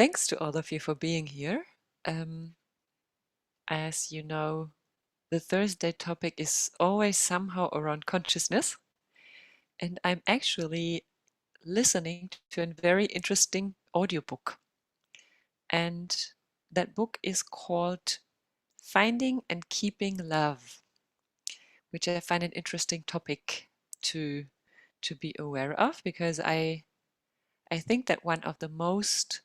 Thanks to all of you for being here. As you know, the Thursday topic is always somehow around consciousness. And I'm actually listening to a very interesting audiobook. And that book is called Finding and Keeping Love, which I find an interesting topic to be aware of, because I think that one of the most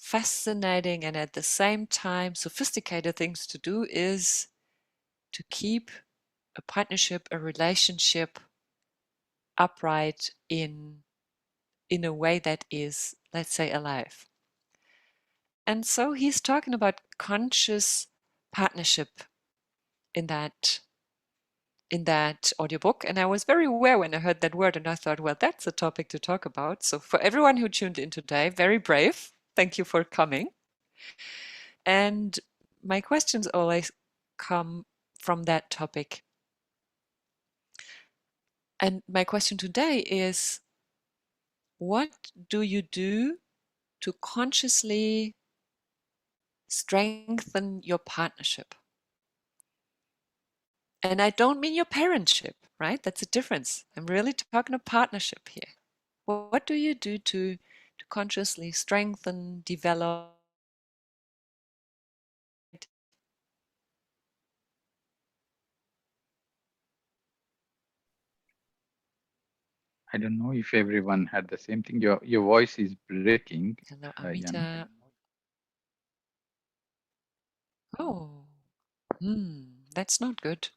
fascinating and at the same time sophisticated things to do is to keep a partnership, a relationship upright in a way that is, let's say, alive. And so he's talking about conscious partnership in that audiobook. And I was very aware when I heard that word, and I thought, well, that's a topic to talk about. So for everyone who tuned in today, very brave. Thank you for coming. And my questions always come from that topic. And my question today is, what do you do to consciously strengthen your partnership? And I don't mean your parentship, right? That's a difference. I'm really talking a partnership here. What do you do to consciously strengthen, develop? I don't know if everyone had the same thing. Your voice is breaking. Hello, Jana. Amita. Oh, that's not good.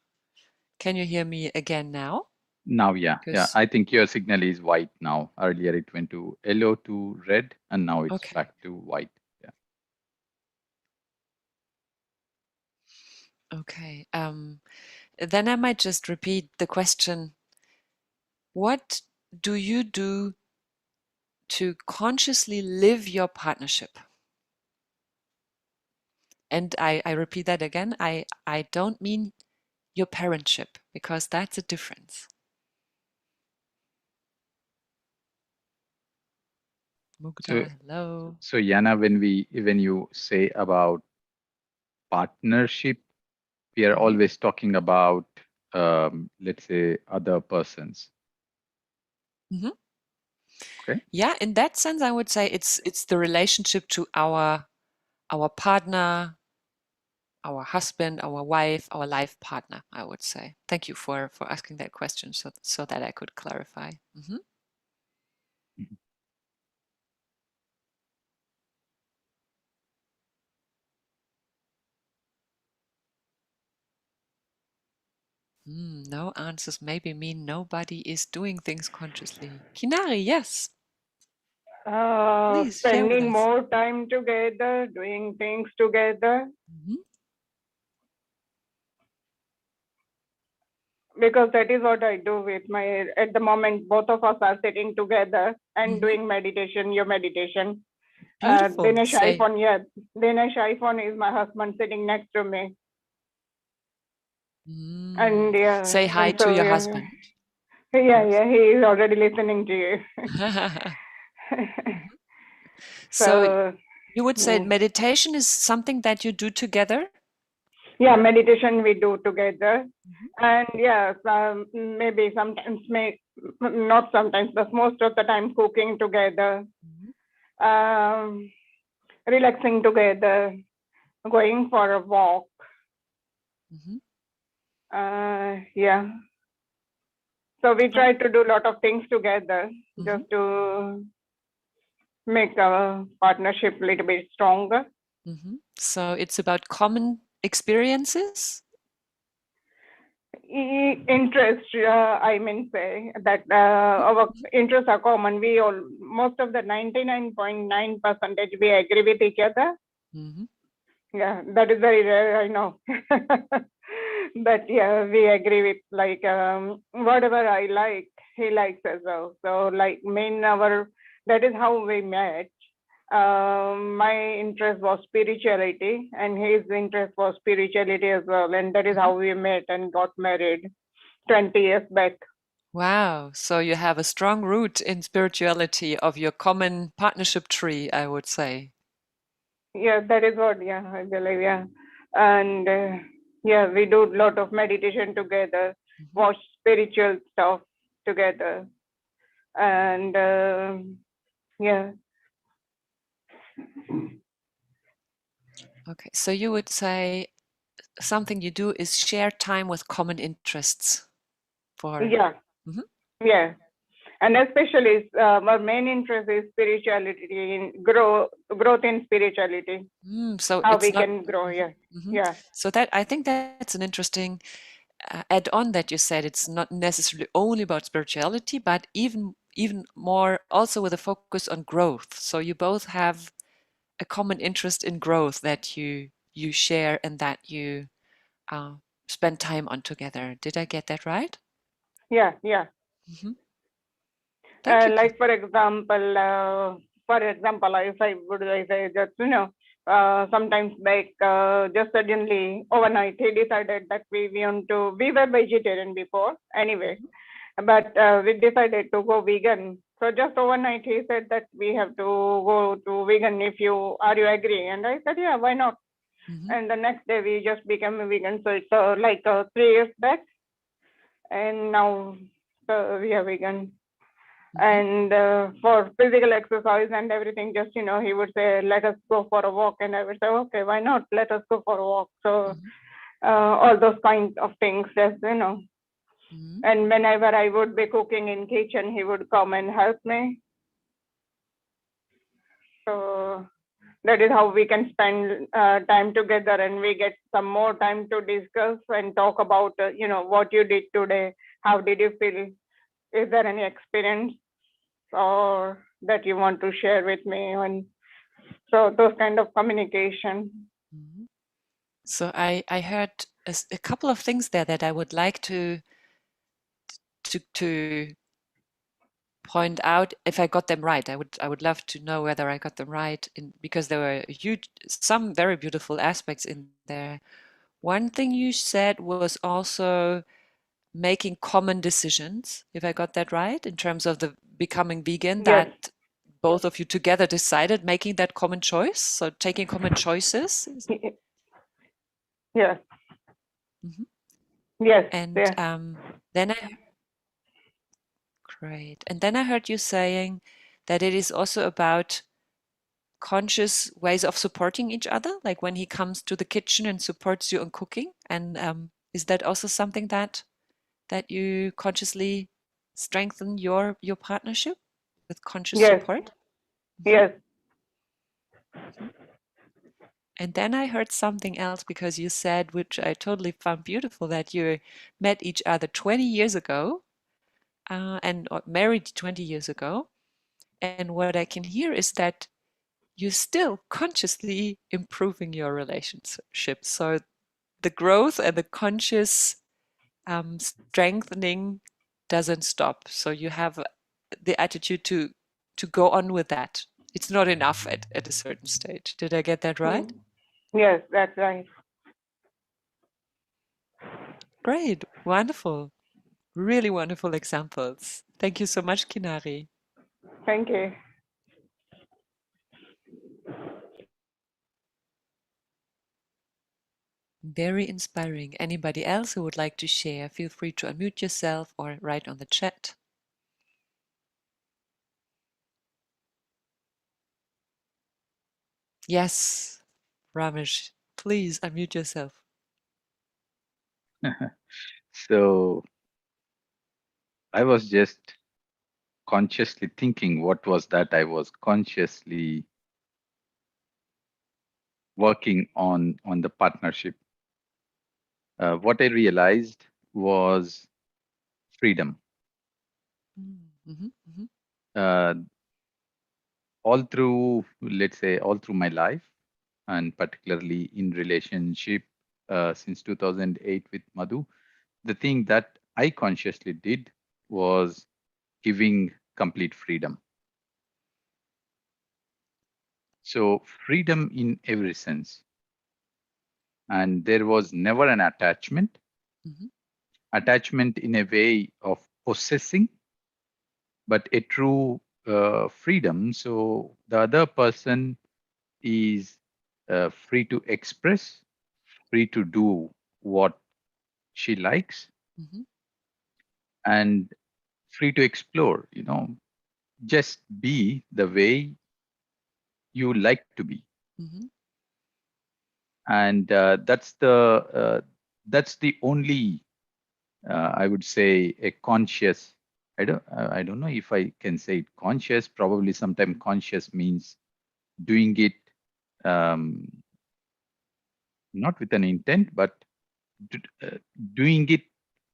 Can you hear me again now? Now, yeah. Because I think your signal is white now. Earlier it went to yellow to red, and now it's okay. back to white. Yeah. Okay. Then I might just repeat the question. What do you do to consciously live your partnership? And I repeat that again. I don't mean your parentship, because that's a difference. So, Mugda, hello. so Jana, when you say about partnership, we are always talking about, let's say, other persons. Mm-hmm. Okay. Yeah, in that sense, I would say it's the relationship to our partner, our husband, our wife, our life partner, I would say. Thank you for asking that question, so that I could clarify. Mm-hmm. Mhm. No answers maybe mean nobody is doing things consciously. Kinnari, yes. Please share with Spending us. more time together, doing things together, Mm-hmm. because that is what I do with my, at the moment, both of us are sitting together and Mm-hmm. doing meditation, your meditation. Beautiful. Dinesh Say. iPhone, yeah. Dinesh iPhone is my husband sitting next to me. And yeah, Say hi and to so your yeah, husband. yeah, he is already listening to you. So So, you would say meditation is something that you do together? yeah, meditation we do together. And yeah, maybe sometimes, not sometimes, but most of the time cooking together, relaxing together, going for a walk. Yeah. So we try to do a lot of things together just to make our partnership a little bit stronger. So it's about common experiences? Interest, I mean, say that our interests are common. We all, most of the 99.9% we agree with each other. Yeah, that is very rare, I know. But yeah, we agree with, like, whatever I like, he likes as well. So like that is how we met. My interest was spirituality and his interest was spirituality as well. And that is how we met and got married 20 years back. Wow. So you have a strong root in spirituality of your common partnership tree, I would say. Yeah, that is what, yeah, I believe, yeah. And yeah, we do a lot of meditation together, watch spiritual stuff together. And yeah. Okay, so you would say something you do is share time with common interests for. Yeah. Yeah. And especially our main interest is spirituality, in growth in spirituality. So How it's we not. can grow, yeah. Yeah. So that, I think that's an interesting add-on that you said. It's not necessarily only about spirituality, but even more also with a focus on growth. So you both have a common interest in growth that you share and that you spend time on together. Did I get that right? Yeah, yeah. Thank you. Like for example, if I would say just, sometimes like just suddenly overnight he decided that we were vegetarian before anyway, but we decided to go vegan. So just overnight he said that we have to go to vegan, are you agree? And I said, yeah, why not? And the next day we just became a vegan. So it's like 3 years back, and now we are vegan. And for physical exercise and everything, just, he would say, let us go for a walk. And I would say, okay, why not? Let us go for a walk. So all those kinds of things, just, and whenever I would be cooking in kitchen, he would come and help me. So that is how we can spend time together, and we get some more time to discuss and talk about, what you did today. How did you feel? Is there any experience or that you want to share with me? And so those kind of communication. So I heard a couple of things there that I would like to point out if I got them right. I would love to know whether I got them right, because there were some very beautiful aspects in there. One thing you said was also making common decisions, if I got that right, in terms of the becoming vegan, Yes. that both of you together decided making that common choice, so taking common choices. Yes. Yes. And Yeah. then I heard you saying that it is also about conscious ways of supporting each other, like when he comes to the kitchen and supports you on cooking. And is that also something that you consciously strengthen your partnership with conscious Yes. support? Yes. And then I heard something else, because you said, which I totally found beautiful, that you met each other 20 years ago and married 20 years ago. And what I can hear is that you're still consciously improving your relationship. So the growth and the conscious strengthening doesn't stop. So you have the attitude to go on with that. It's not enough at a certain stage. Did I get that right? Yes, that's right. Great. Wonderful. Really wonderful examples. Thank you so much, Kinnari. Thank you. Very inspiring. Anybody else who would like to share, feel free to unmute yourself or write on the chat. Yes, Ramesh, please unmute yourself. So I was just consciously thinking what was that I was consciously working on the partnership. What I realized was freedom. Uh, all through, let's say, all through my life, and particularly in relationship since 2008 with Madhu, the thing that I consciously did was giving complete freedom. So freedom in every sense. And there was never an attachment, attachment in a way of possessing, but a true freedom. So the other person is free to express, free to do what she likes, and free to explore, just be the way you like to be. And that's the only, I would say, a conscious. I don't know if I can say it conscious. Probably sometimes conscious means doing it, um, not with an intent, but doing it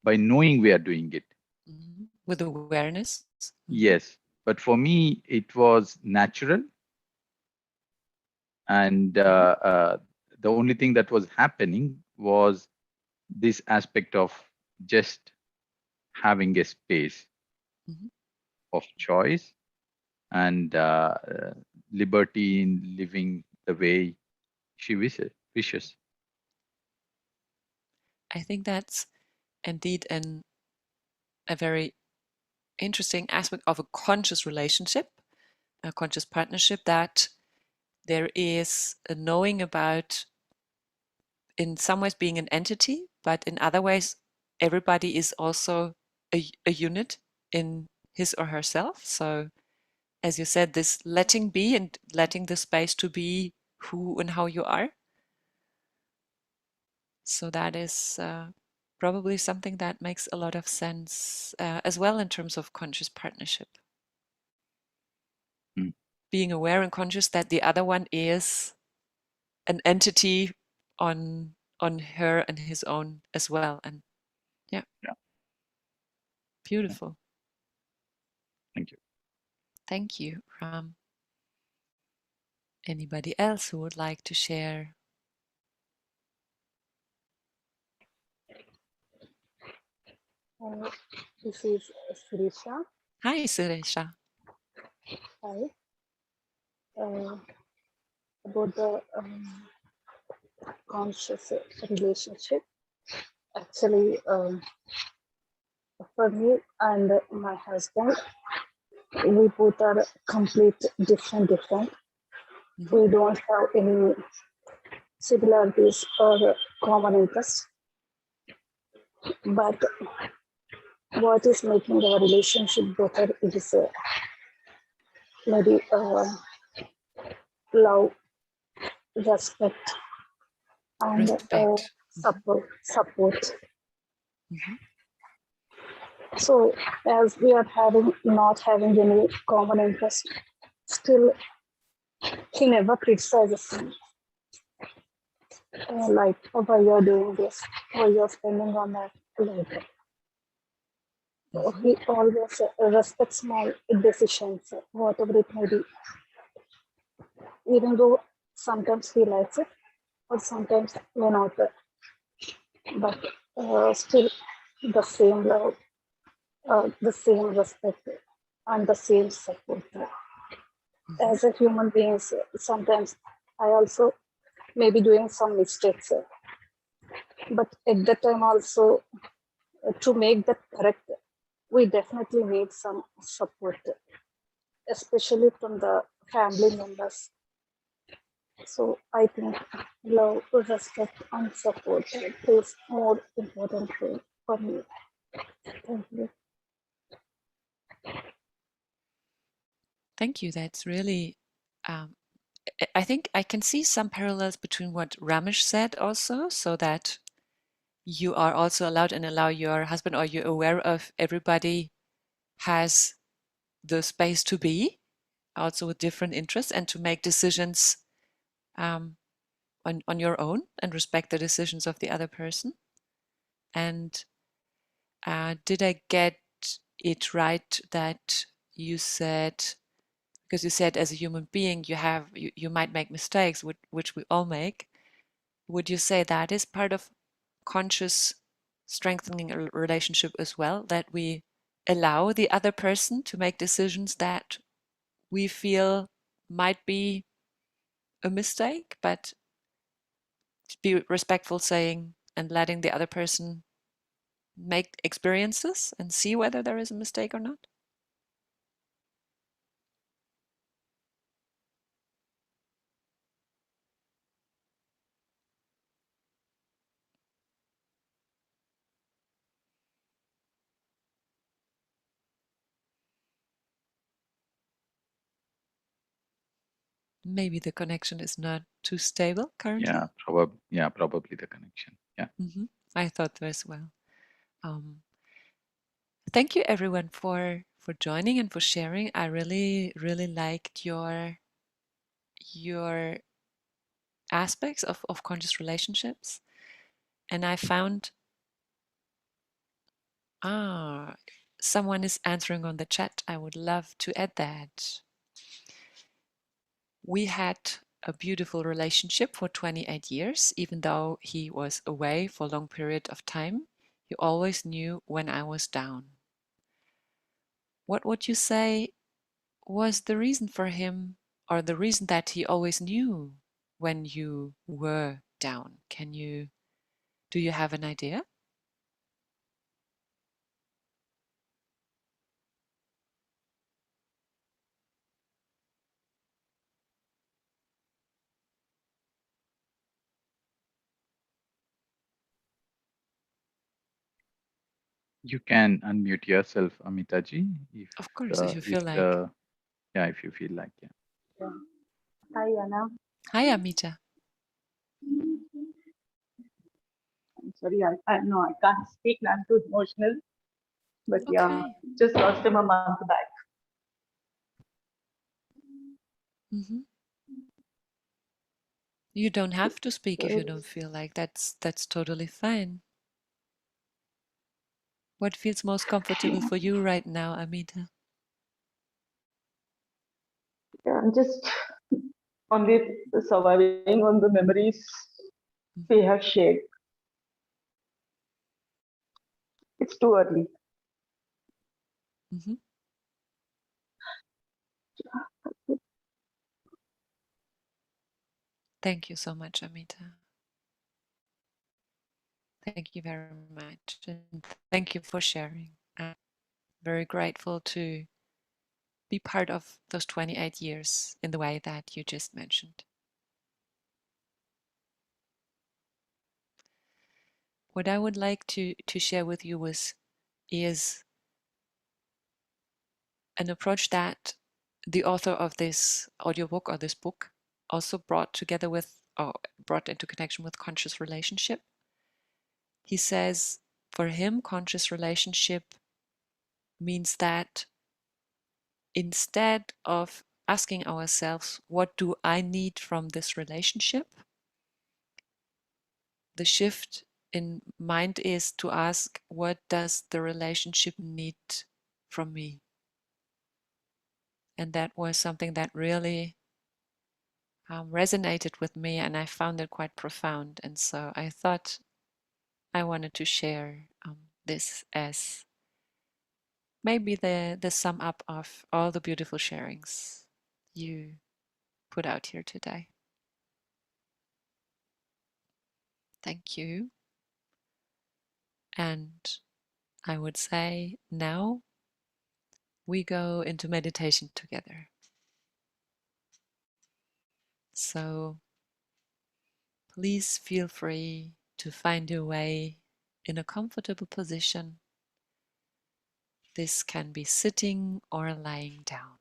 by knowing we are doing it. With awareness. Yes, but for me it was natural, and the only thing that was happening was this aspect of just having a space of choice and liberty in living the way she wishes. I think that's indeed a very interesting aspect of a conscious relationship, a conscious partnership, that there is a knowing about, in some ways, being an entity, but in other ways, everybody is also a unit in his or herself. So, as you said, this letting be and letting the space to be who and how you are. So that is probably something that makes a lot of sense as well in terms of conscious partnership. Being aware and conscious that the other one is an entity on her and his own as well. And yeah. Beautiful. Thank you. Thank you, Ram. Anybody else who would like to share? This is Sireesha. Hi, Sireesha. Hi. About the conscious relationship. Actually, for me and my husband, we both are complete different. We don't have any similarities or common interests. But what is making our relationship better is maybe love, respect, and support. So as we are not having any common interest, still he never criticizes me. Like, why you're doing this, why you're spending on that, like that. He always respects my decisions, whatever it may be. Even though sometimes he likes it, or sometimes may not. But still the same love, the same respect, and the same support. As a human being, sometimes I also may be doing some mistakes. But at that time also, to make that correct, we definitely need some support, especially from the family members. So I think love, respect, and support is more important thing for me. Thank you. Thank you. That's really, I think I can see some parallels between what Ramesh said also, so that you are also allowed and allow your husband, or you're aware of everybody has the space to be, also with different interests, and to make decisions on your own and respect the decisions of the other person. And did I get it right that you said, because you said as a human being you might make mistakes, which we all make, would you say that is part of conscious strengthening a relationship as well, that we allow the other person to make decisions that we feel might be a mistake, but to be respectful, saying and letting the other person make experiences and see whether there is a mistake or not? Maybe the connection is not too stable currently. Probably the connection. Yeah. I thought so as well. Thank you everyone for joining and for sharing. I really liked your aspects of conscious relationships, and I found someone is answering on the chat. I would love to add that. We had a beautiful relationship for 28 years, even though he was away for a long period of time. He always knew when I was down. What would you say was the reason for him, or the reason that he always knew when you were down? Do you have an idea? You can unmute yourself, Amita ji, Of course, if you feel like. if you feel like, yeah. Hi, Jana. Hi, Amita. I'm sorry, no, I can't speak. I'm too emotional. But Okay. yeah, just lost him a month back. You don't have to speak if you don't feel like. That's totally fine. What feels most comfortable for you right now, Amita? Yeah, I'm just only surviving on the memories we have shared. It's too early. Thank you so much, Amita. Thank you very much. And thank you for sharing. I'm very grateful to be part of those 28 years in the way that you just mentioned. What I would like to share with you is an approach that the author of this audiobook or this book also brought together with, or brought into connection with, conscious relationship. He says for him, conscious relationship means that instead of asking ourselves, what do I need from this relationship? The shift in mind is to ask, what does the relationship need from me? And that was something that really resonated with me, and I found it quite profound. And so I thought I wanted to share this as maybe the sum up of all the beautiful sharings you put out here today. Thank you. And I would say now we go into meditation together. So please feel free to find your way in a comfortable position. This can be sitting or lying down,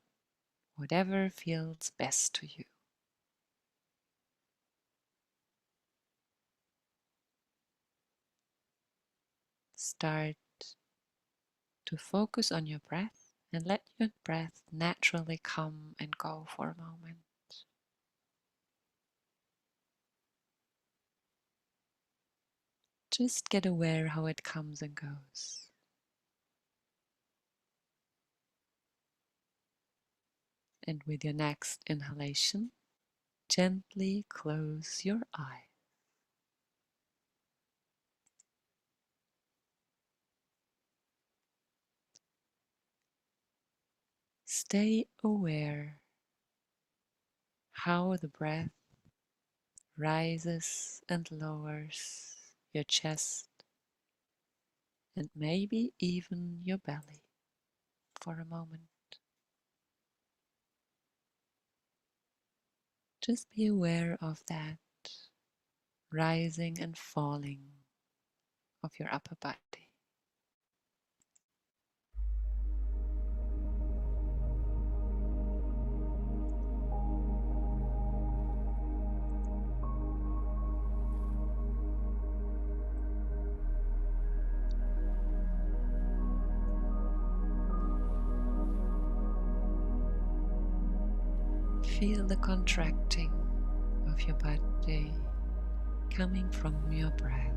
whatever feels best to you. Start to focus on your breath and let your breath naturally come and go for a moment. Just get aware how it comes and goes. And with your next inhalation, gently close your eyes. Stay aware how the breath rises and lowers your chest and maybe even your belly for a moment. Just be aware of that rising and falling of your upper body. Feel the contracting of your body coming from your breath.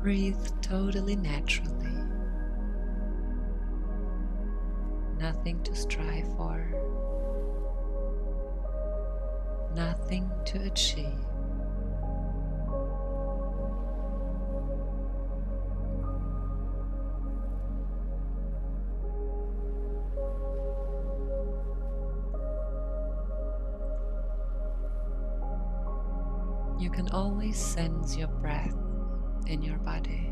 Breathe totally naturally. Nothing to strive for, nothing to achieve. You can always sense your breath in your body.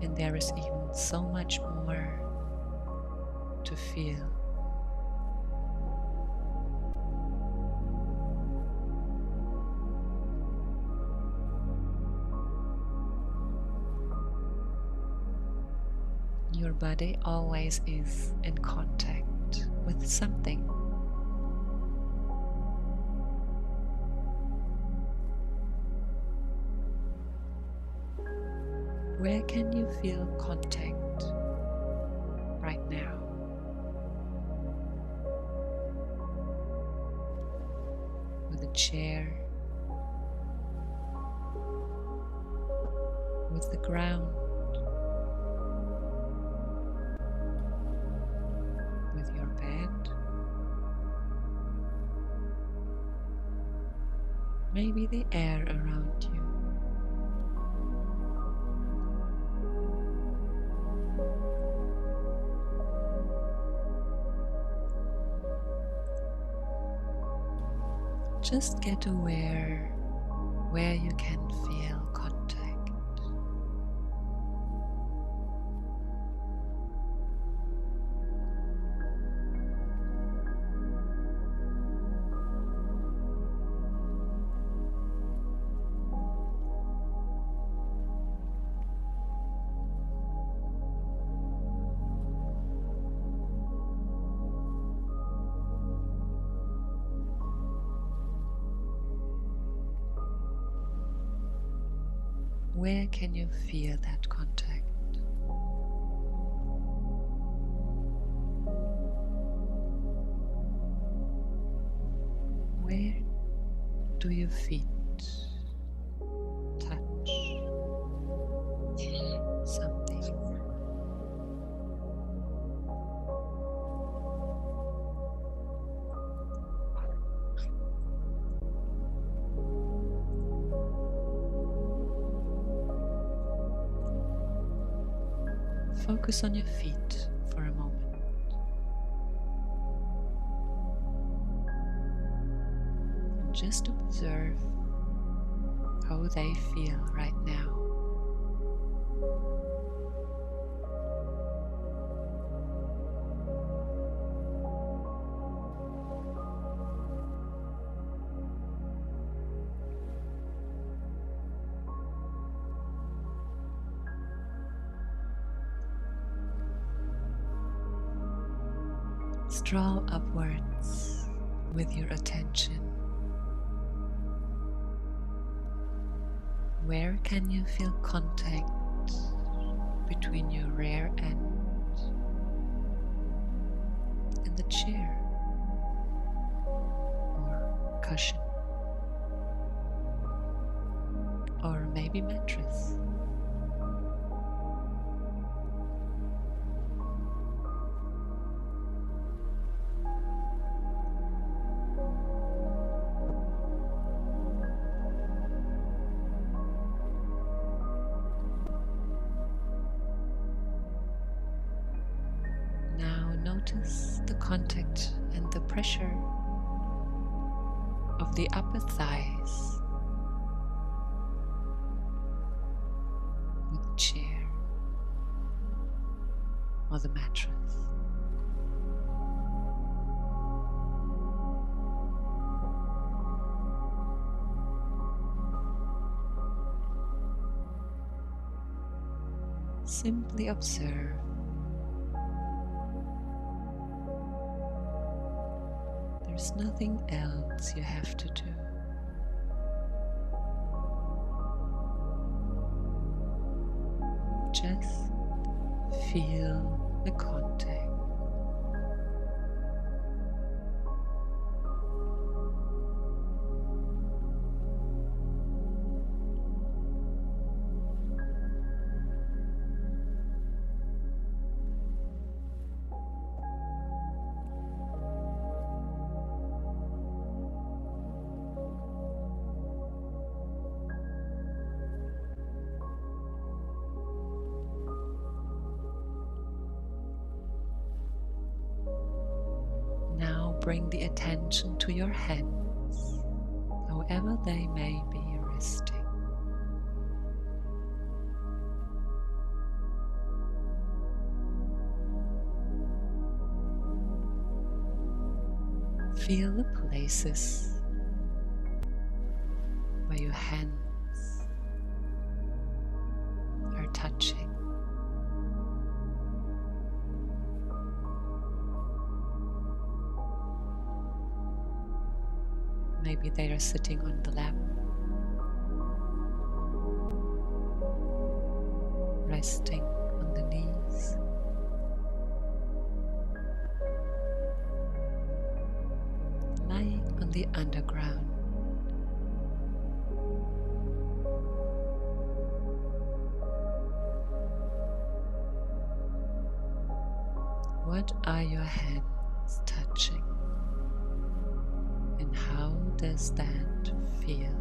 And there is even so much more to feel. Your body always is in contact with something. Where can you feel contact right now? With a chair, with the ground, with your bed, maybe the air around you. Just get aware where you can feel contact. Where can you feel that contact? Where do your feet touch something? Focus on your feet for a moment. And just observe how they feel right now. Stroll upwards with your attention. Where can you feel contact between your rear end and the chair or cushion or maybe mattress? Notice the contact and the pressure of the upper thighs with the chair or the mattress. simply observe. There's nothing else you have to do. Just feel the contact. Now bring the attention to your hands, however they may be resting. Feel the places where your hands are touching. Maybe they are sitting on the lap, resting on the knees. Lying on the underground. What are your hands touching? And how does that feel?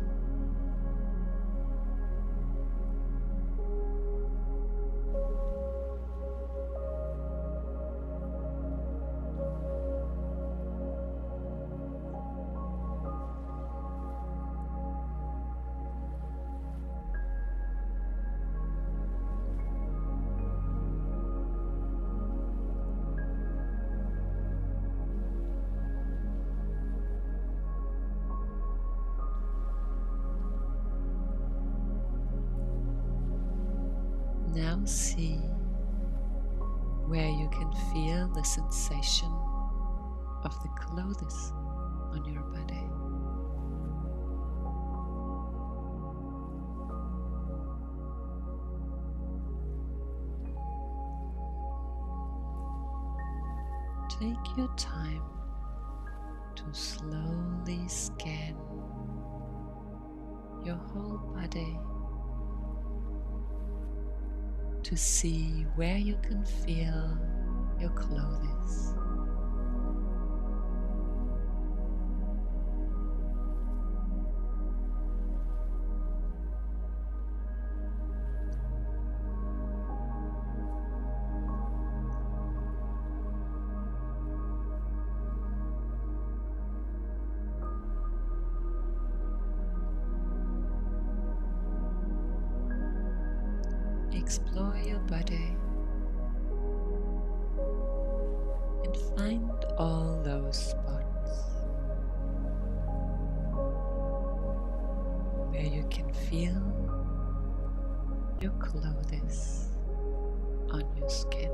Now see where you can feel the sensation of the clothes on your body. Take your time to slowly scan your whole body to see where you can feel your clothes. Explore your body and find all those spots where you can feel your clothes on your skin.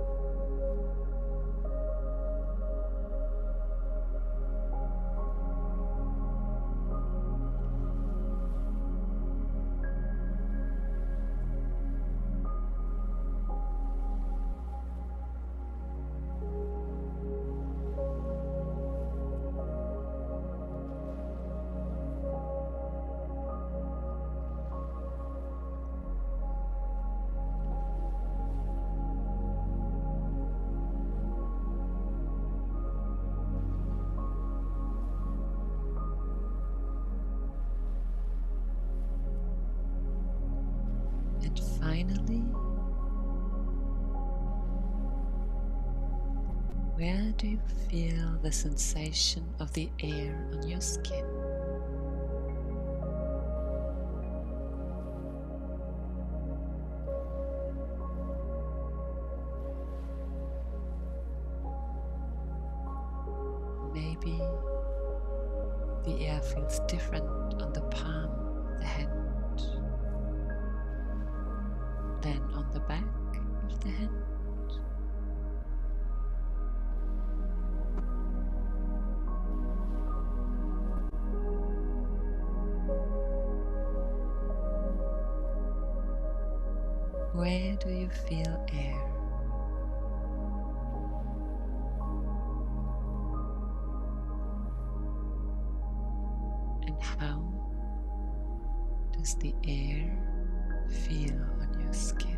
And finally, where do you feel the sensation of the air on your skin? Maybe the air feels different on the palm of the hand than on the back of the hand. Where do you feel air? And how does the air feel on your skin?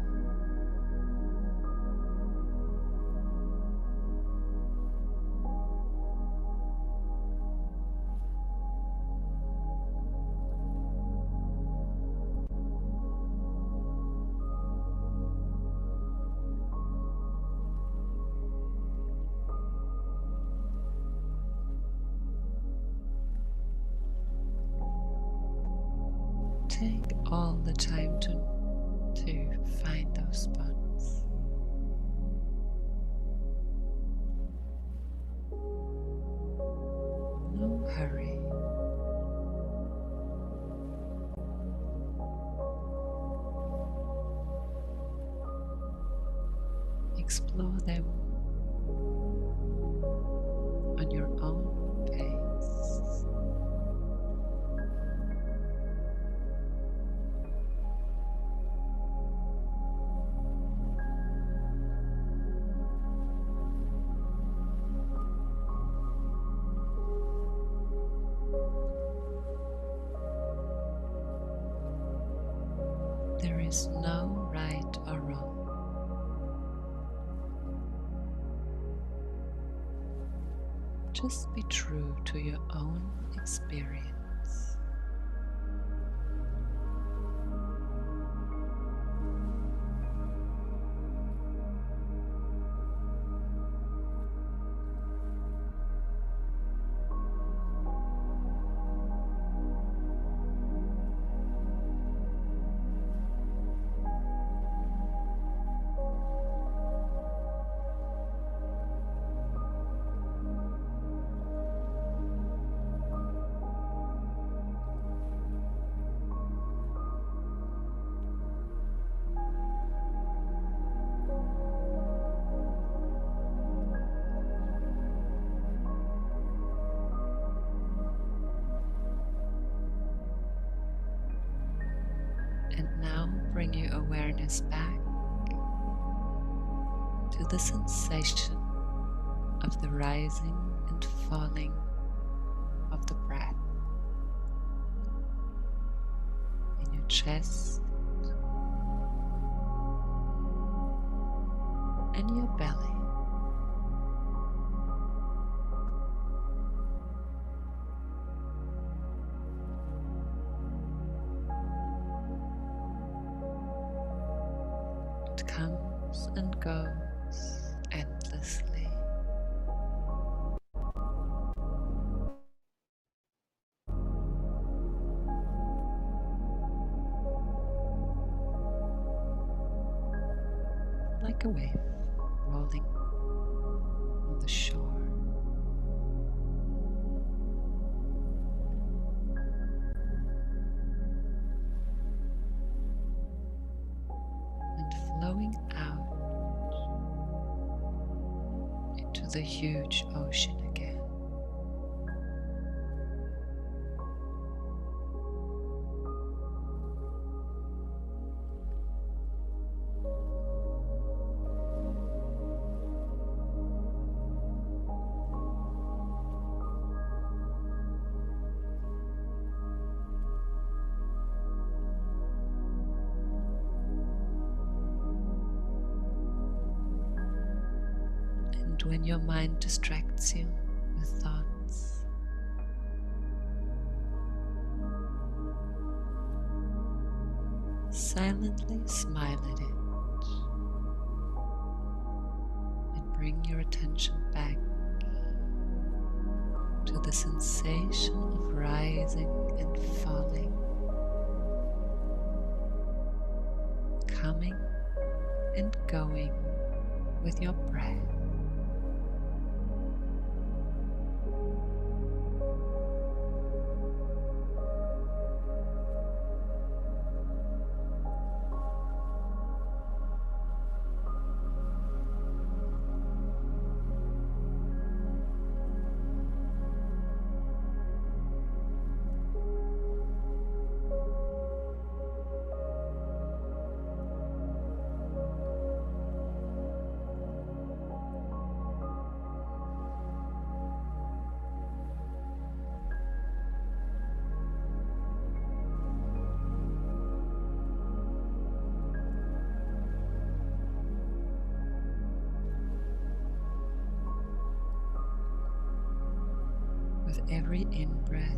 Take all the time to find those spots. No hurry. Explore them on your own pace. There is no right or wrong. Just be true to your own experience. And now bring your awareness back to the sensation of the rising and falling of the breath in your chest and your belly. It comes and goes endlessly. Like a wave rolling on the shore. And flowing out into the huge ocean again. And when your mind distracts you with thoughts, silently smile at it and bring your attention back to the sensation of rising and falling, coming and going with your breath. every in-breath,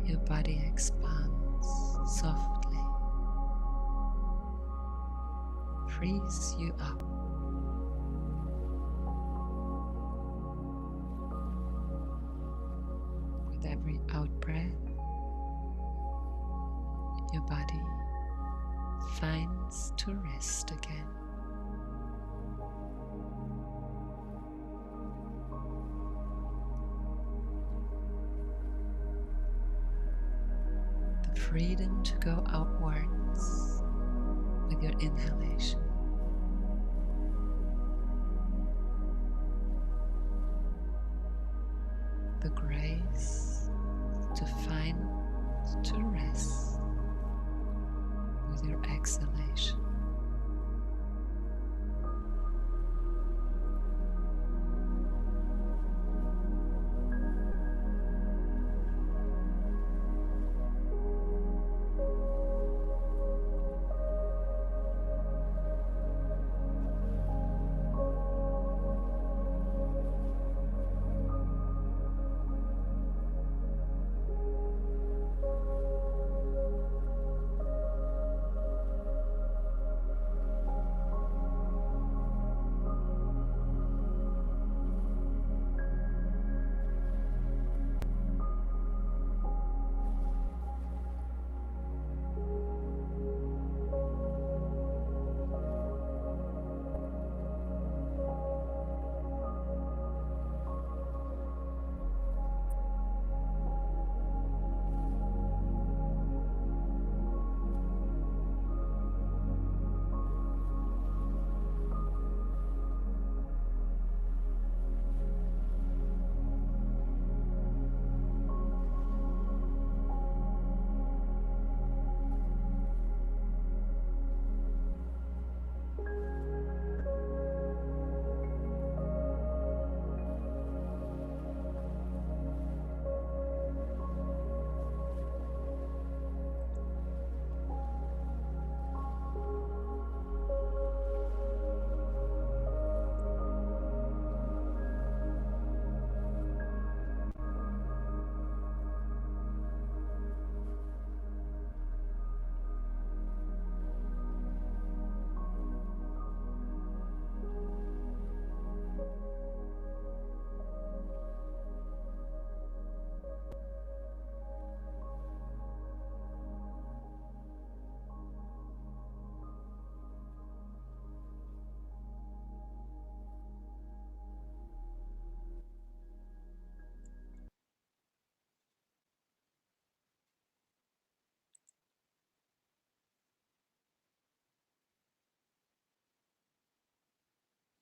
your body expands softly, frees you up. With every out-breath, your body finds to rest again. The freedom to go outwards with your inhalation. The grace to find to rest with your exhalation.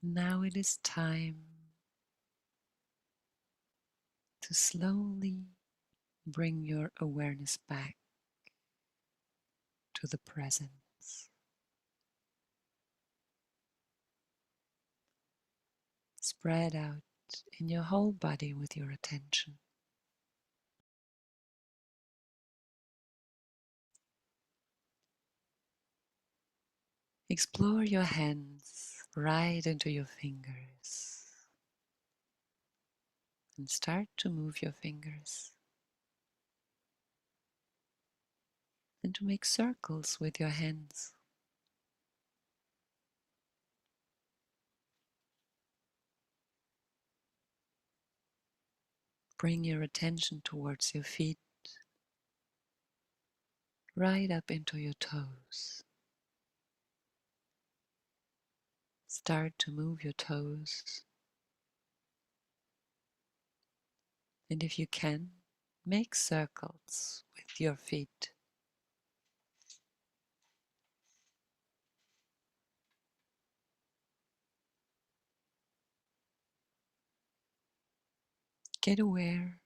Now it is time to slowly bring your awareness back to the presence. Spread out in your whole body with your attention. Explore your hands right into your fingers and start to move your fingers and to make circles with your hands. Bring your attention towards your feet, right up into your toes. Start to move your toes, and if you can, make circles with your feet. Get aware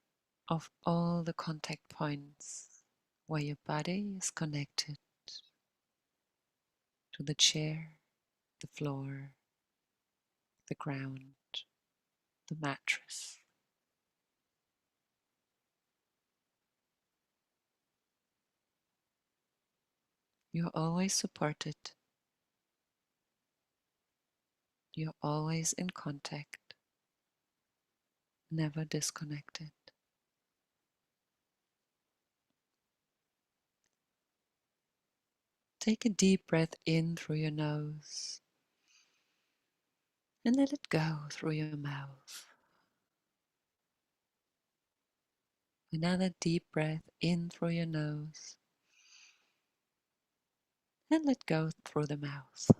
of all the contact points where your body is connected to the chair, the floor, the ground, the mattress. You're always supported. You're always in contact. never disconnected. Take a deep breath in through your nose and let it go through your mouth. Another deep breath in through your nose and let go through the mouth.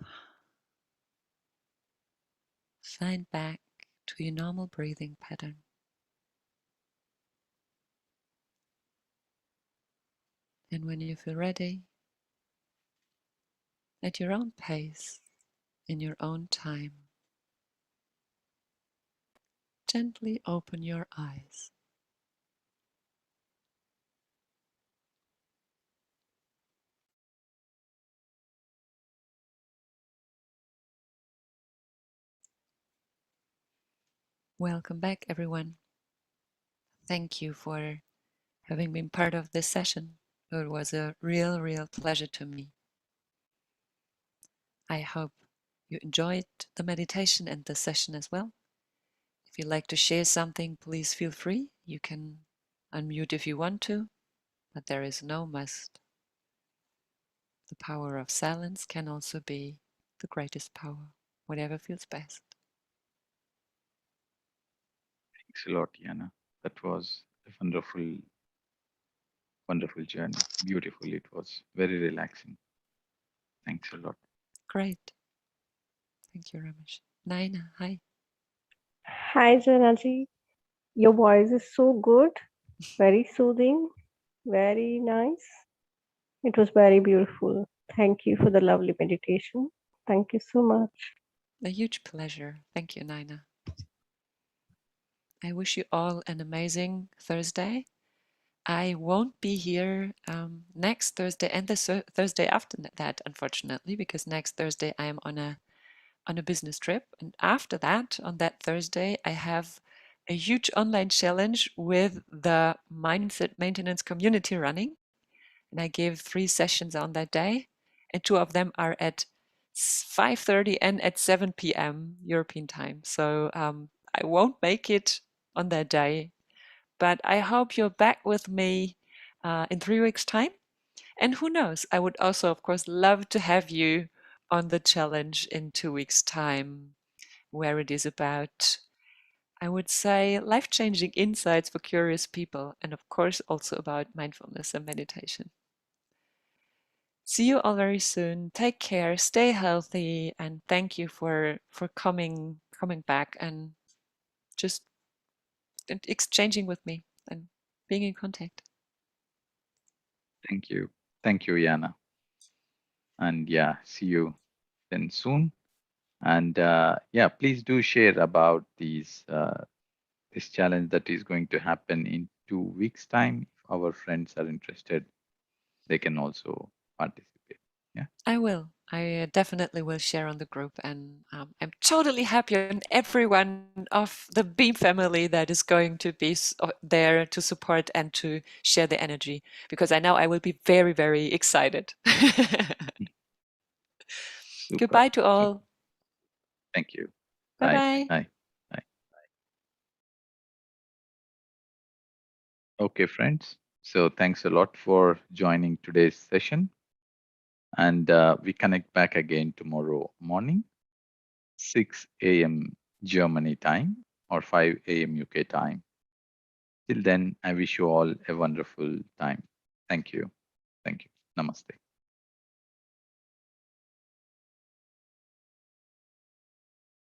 Find back to your normal breathing pattern. And when you feel ready, at your own pace, in your own time, gently open your eyes. Welcome back, everyone. Thank you for having been part of this session. It was a real pleasure to me. I hope you enjoyed the meditation and the session as well. If you'd like to share something, please feel free. You can unmute if you want to, but there is no must. The power of silence can also be the greatest power, whatever feels best. Thanks a lot, Jana. That was a wonderful journey. Beautiful. It was very relaxing. Thanks a lot. Great. Thank you, Ramesh. Naina, hi. Hi, Janaji. Your voice is so good, very soothing, very nice. It was very beautiful. Thank you for the lovely meditation. Thank you so much. A huge pleasure. Thank you, Naina. I wish you all an amazing Thursday. I won't be here next Thursday and the Thursday after that, unfortunately, because next Thursday I am on a business trip, and after that, on that Thursday, I have a huge online challenge with the Mindset Maintenance community running, and I gave 3 sessions on that day, and 2 of them are at 5:30 and at 7 p.m. European time. So I won't make it on that day, but I hope you're back with me in 3 weeks' time. And who knows, I would also, of course, love to have you on the challenge in 2 weeks' time, where it is about, I would say, life-changing insights for curious people, and of course, also about mindfulness and meditation. See you all very soon. Take care, stay healthy, and thank you for coming back and just exchanging with me and being in contact. Thank you. Thank you, Jana. And yeah, see you then soon. And yeah, please do share about this challenge that is going to happen in 2 weeks' time. If our friends are interested, they can also participate. Yeah. I will. I definitely will share on the group, and I'm totally happy on everyone of the Beam family that is going to be there to support and to share the energy, because I know I will be very excited. Super. Goodbye to Super. all. Thank you. Bye Bye. bye. Bye. Bye. Okay, friends. So thanks a lot for joining today's session. And we connect back again tomorrow morning, 6 a.m. Germany time or 5 a.m. UK time. Till then, I wish you all a wonderful time. Thank you. Thank you. Namaste.